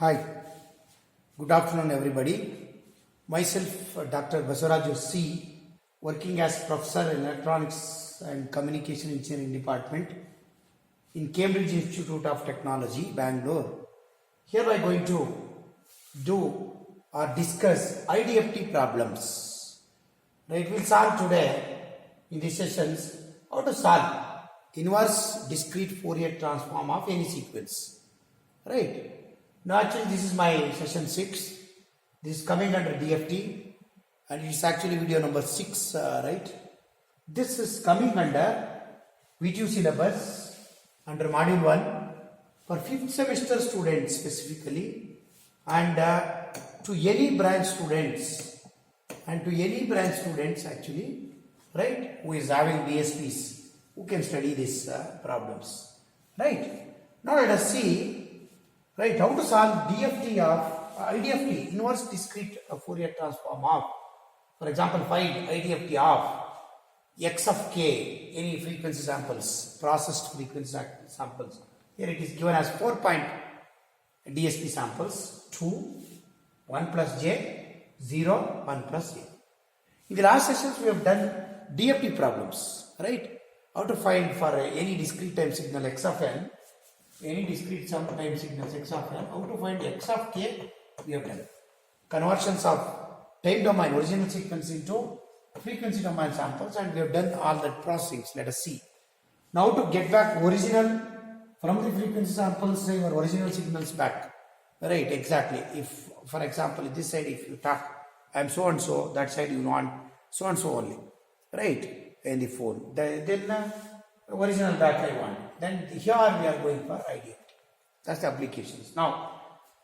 Hi, good afternoon everybody. Myself Dr. Basuraju C, working as Professor in Electronics and Communication Engineering Department in Cambridge Institute of Technology, Bangalore. Here we are going to do or discuss IDFT problems. Right, we'll solve today in these sessions how to solve inverse discrete Fourier transform of any sequence. Right. Now actually this is my session 6. This is coming under DFT and it's actually video number 6, right? This is coming under V2 syllabus under module 1 for 5th semester students specifically, and to any branch students actually, right, who is having BSPs, who can study these problems, right? Now let us see, right, how to solve DFT of IDFT, inverse discrete Fourier transform of, for example, find IDFT of x of k, any frequency samples, processed frequency samples. Here it is given as 4-point DSP samples, 2, 1 plus j, 0, 1 plus j. In the last sessions we have done DFT problems, right? How to find for any discrete time signal x of n, any discrete sum time signals x of n, how to find x of k we have done. Conversions of time domain original sequence into frequency domain samples, and we have done all that processings. Let us see. Now to get back original from the frequency samples, say your original signals back. Right, exactly. If for example this side if you talk I am so and so, that side you want so and so only. Right, in the phone. Then original that I want. Then here we are going for IDFT. That's the applications. Now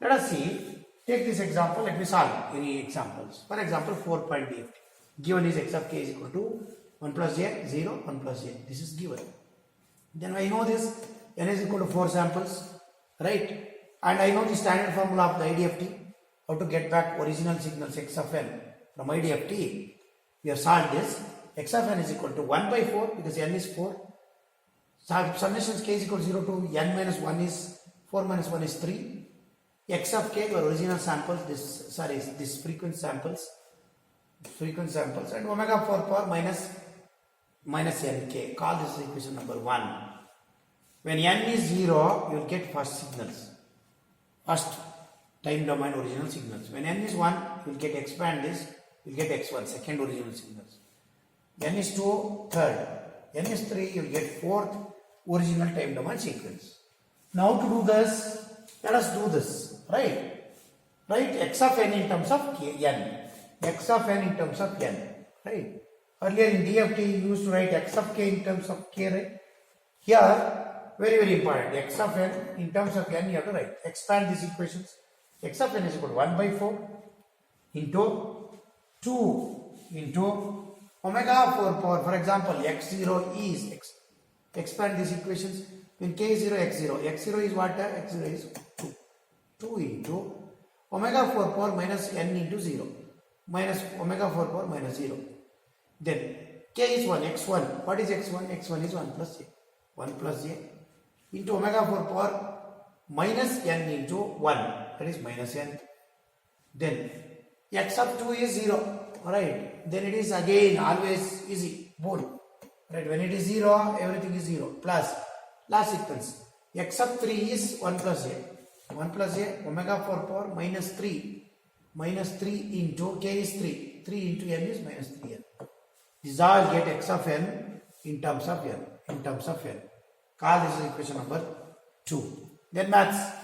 let us see. Take this example. Let me solve any examples. For example, 4-point DFT. Given is x of k is equal to 1 plus j, 0, 1 plus j. This is given. Then I know this n is equal to 4 samples, right? And I know the standard formula of the IDFT. How to get back original signals x of n from IDFT. We have solved this. X of n is equal to 1 by 4 because n is 4. Summations k is equal to 0 to n minus 1 is 4 minus 1 is 3. X of k, your original samples, this frequency samples, and omega 4 power minus nk. Call this equation number 1. When n is 0, you will get first signals, first time domain original signals. When n is 1, you will get expand this, you will get x1, second original signals. N is 2, third. N is 3, you will get fourth original time domain sequence. Now to do this, let us do this, right? Right, x of n in terms of k, n. X of n in terms of n, right? Earlier in DFT you used to write x of k in terms of k, right? Here, very important, x of n in terms of n you have to write. Expand these equations. X of n is equal to 1 by 4 into 2 into omega 4 power, for example, x0 is x. Expand these equations. When k is 0, x0. x0 is what? x0 is 2. 2 into omega 4 power minus n into 0. Minus omega 4 power minus 0. Then k is 1, x1. What is x1? x1 is 1 plus j. 1 plus j into omega 4 power minus n into 1. That is minus n. Then x of 2 is 0. Alright. Then it is again always easy. Bold. Right. When it is 0, everything is 0. Plus last sequence. X of 3 is 1 plus j. 1 plus j, omega 4 power minus 3. Minus 3 into k is 3. 3 into n is minus 3n. This all get x of n in terms of n. In terms of n. Call this is equation number 2. Then maths.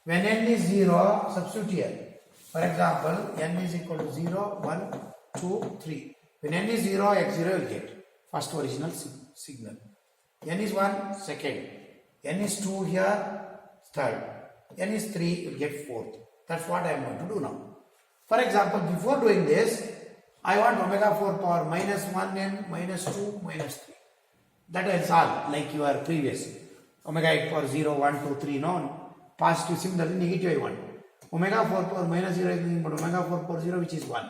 When n is 0, substitute here. For example, n is equal to 0, 1, 2, 3. When n is 0, x0 will get first original signal. N is 1, second. N is 2 here, third. N is 3, you will get fourth. That's what I am going to do now. For example, before doing this, I want omega 4 power minus 1n, minus 2, minus 3. That is all, like your previous. Omega 8 power 0, 1, 2, 3, no? Positive, similarly, negative I want. Omega 4 power minus 0 is nothing but omega 4 power 0, which is 1.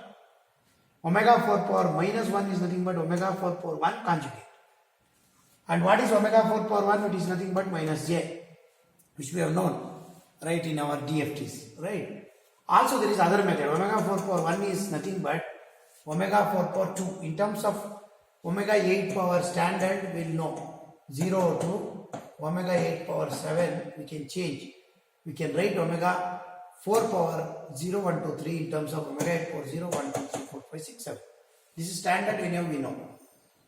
Omega 4 power minus 1 is nothing but omega 4 power 1 conjugate. And what is omega 4 power 1? It is nothing but minus j, which we have known. right, in our DFTs, right? Also there is other method. Omega 4 power 1 is nothing but omega 4 power 2. In terms of omega 8 power standard, we'll know 0 to omega 8 power 7 we can change. We can write omega 4 power 0, 1, 2, 3 in terms of omega 8 power 0, 1, 2, 3, 4, 5, 6, 7. This is standard whenever we know.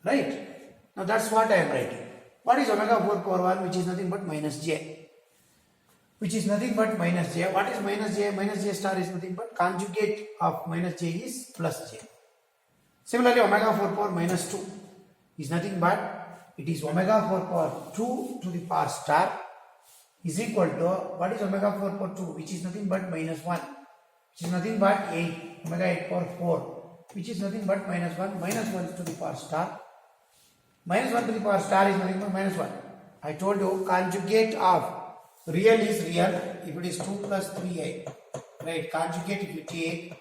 Right? Now that's what I am writing. What is omega 4 power 1, which is nothing but minus j? Which is nothing but minus j. What is minus j? Minus j star is nothing but conjugate of minus j is plus j. Similarly, omega 4 power minus 2 is nothing but it is omega 4 power 2 to the power star is equal to, what is omega 4 power 2, which is nothing but minus 1, which is nothing but 8, omega 8 power 4, which is nothing but minus 1 to the power star. Minus 1 to the power star is nothing but minus 1. I told you conjugate of real is real if it is 2 plus 3a. Right, conjugate if you take,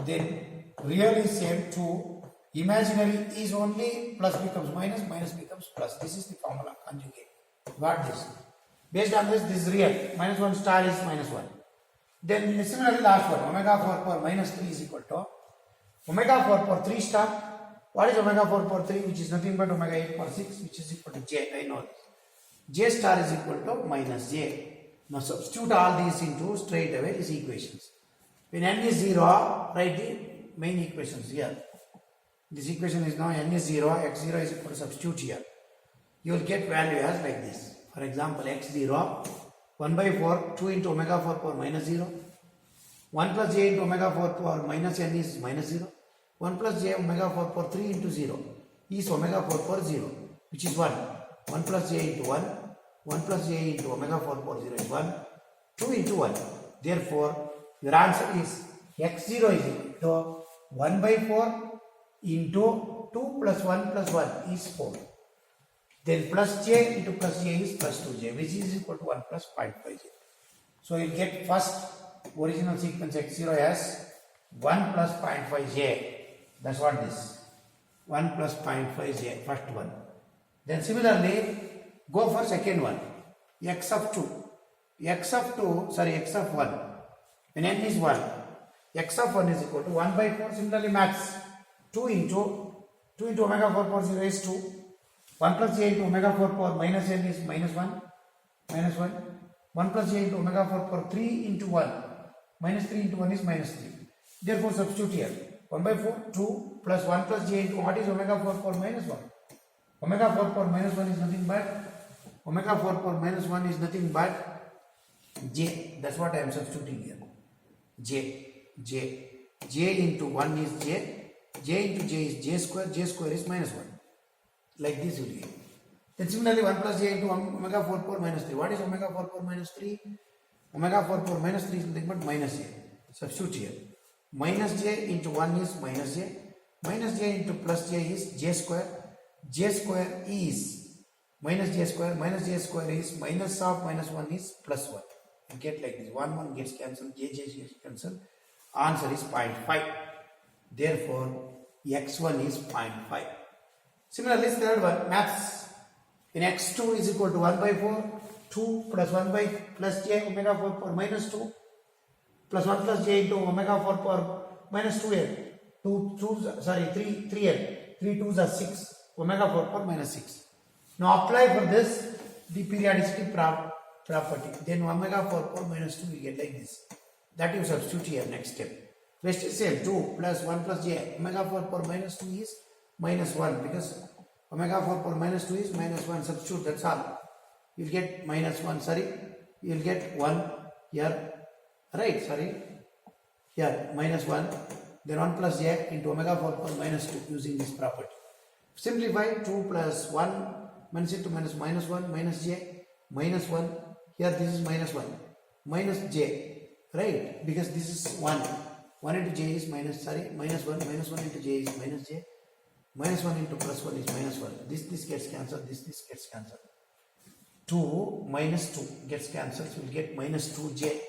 then real is same 2, imaginary is only plus becomes minus, minus becomes plus. This is the formula, conjugate. Got this? Based on this, this is real. Minus 1 star is minus 1. Then similarly last one, omega 4 power minus 3 is equal to omega 4 power 3 star. What is omega 4 power 3, which is nothing but omega 8 power 6, which is equal to j. I know this. J star is equal to minus j. Now substitute all these into straight away these equations. When n is 0, write the main equations here. This equation is now n is 0, x0 is equal to substitute here. You will get value as like this. For example, x0, 1 by 4, 2 into omega 4 power minus 0. 1 plus j into omega 4 power minus n is minus 0. 1 plus j omega 4 power 3 into 0 is omega 4 power 0, which is 1. 1 plus j into 1. 1 plus j into omega 4 power 0 is 1. 2 into 1. Therefore, your answer is x0 is equal to 1 by 4 into 2 plus 1 is 4. Then plus j into plus j is plus 2j, which is equal to 1 plus 0.5j. So you get first original sequence x0 as 1 plus 0.5j. That's what this. 1 plus 0.5j, first one. Then similarly, go for second one. X of 1. When n is 1, x of 1 is equal to 1 by 4. Similarly, maths. 2 into omega 4 power 0 is 2. 1 plus j into omega 4 power minus n is minus 1. 1 plus j into omega 4 power 3 into 1. Minus 3 into 1 is minus 3. Therefore, substitute here. 1 by 4, 2 plus 1 plus j into what is omega 4 power minus 1? Omega 4 power minus 1 is nothing but j. That's what I am substituting here. J into 1 is j. J into j is j square is minus 1. Like this you will get. Then similarly 1 plus j into omega 4 power minus 3. What is omega 4 power minus 3? Omega 4 power minus 3 is nothing but minus j. Substitute here. Minus j into 1 is minus j. Minus j into plus j is j square. J square is minus j square. Minus j square is minus of minus 1 is plus 1. You get like this. 1 gets cancelled. J gets cancelled. Answer is 0.5. Therefore, x1 is 0.5. Similarly, third one, maths. In x2 is equal to 1 by 4, 2 plus 1 by plus j omega 4 power minus 2 plus 1 plus j into omega 4 power minus 2n. 3n. 3 2s are 6. Omega 4 power minus 6. Now apply for this the periodicity property. Then omega 4 power minus 2 we get like this. That you substitute here next step. Rest is same. 2 plus 1 plus j. Omega 4 power minus 2 is minus 1 because omega 4 power minus 2 is minus 1. Substitute, that's all. You will get minus 1, you will get 1 here, right, here minus 1, then 1 plus j into omega 4 power minus 2 using this property. Simplify 2 plus 1 minus into minus 1 minus j minus 1, here this is minus 1 minus j, right, because this is 1 into j is minus 1 into j is minus j. Minus 1 into plus 1 is minus 1. This gets cancelled. This gets cancelled. 2 minus 2 gets cancelled. So we'll get minus 2j.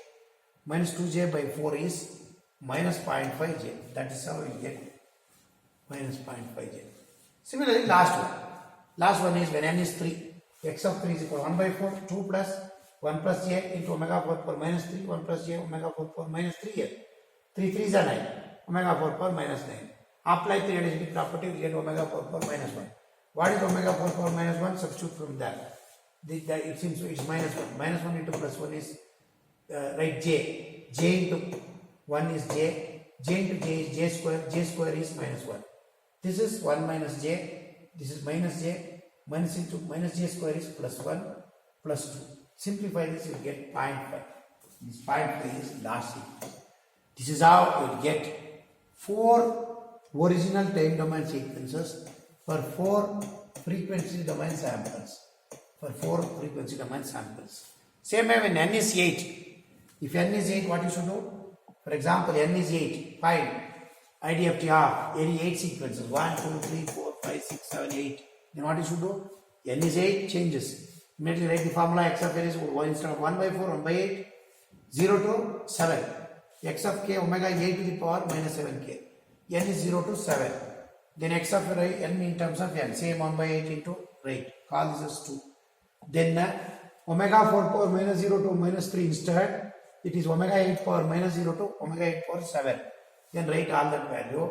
Minus 2j by 4 is minus 0.5j. That is how we'll get minus 0.5j. Similarly, last one. Last one is when n is 3. X of 3 is equal to 1 by 4. 2 plus 1 plus j into omega 4 power minus 3, 1 plus j omega 4 power minus 3 here. 3 3s are 9, omega 4 power minus 9. Apply the reducibility property, we get omega 4 power minus 1. What is omega 4 power minus 1? Substitute from that. It seems it's minus 1. Minus 1 into plus 1 is, right, j. J into 1 is j. J into j is j square. J square is minus 1. This is 1 minus j. This is minus j. Minus into minus j square is plus 1 plus 2. Simplify this, you get 0.5. This 0.5 is last sequence. This is how you get 4 original time domain sequences for 4 frequency domain samples. Same way when n is 8. If n is 8, what you should do? For example, n is 8. Find IDFT of any 8 sequences. 1, 2, 3, 4, 5, 6, 7, 8. Then what you should do? n is 8 changes. Immediately write the formula x of n is 1 instead of 1 by 4, 1 by 8, 0 to 7. X of k omega a to the power minus 7k. N is 0 to 7. Then x of n in terms of n. Same 1 by 8 into, right. Call this as 2. Then omega 4 power minus 0 to minus 3 instead. It is omega 8 power minus 0 to omega 8 power 7. Then write all that value.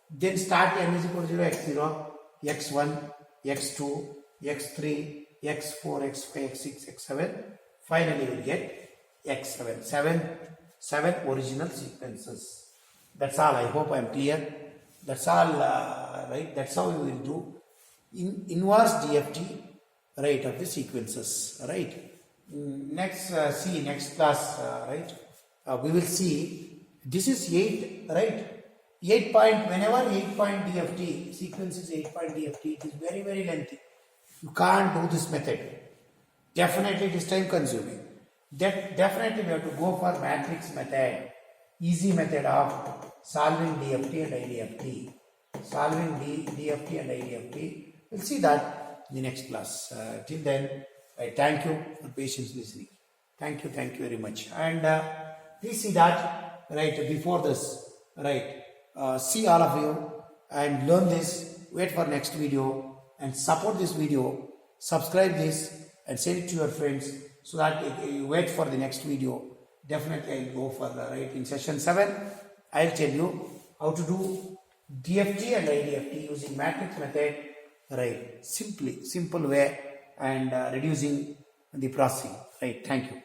Then start n is equal to 0, x0, x1, x2, x3, x4, x5, x6, x7. Finally, we will get x7. 7 original sequences. That's all. I hope I am clear. That's all, right? That's how we will do inverse DFT, right, of the sequences, right? Next, next class, right? We will see. This is 8, right? 8 point. Whenever 8 point DFT sequence is 8 point DFT, it is very, very lengthy. You can't do this method. Definitely, it is time consuming. Definitely, we have to go for matrix method, easy method of solving DFT and IDFT. DFT and IDFT. We'll see that in the next class. Till then, I thank you for patience listening. Thank you very much. And please see that, right, before this, right, see all of you and learn this, wait for next video and support this video, subscribe this and send it to your friends so that you wait for the next video. Definitely I'll go for the, right, in session 7, I'll tell you how to do DFT and IDFT using matrix method, right, simple way and reducing the processing, right. Thank you.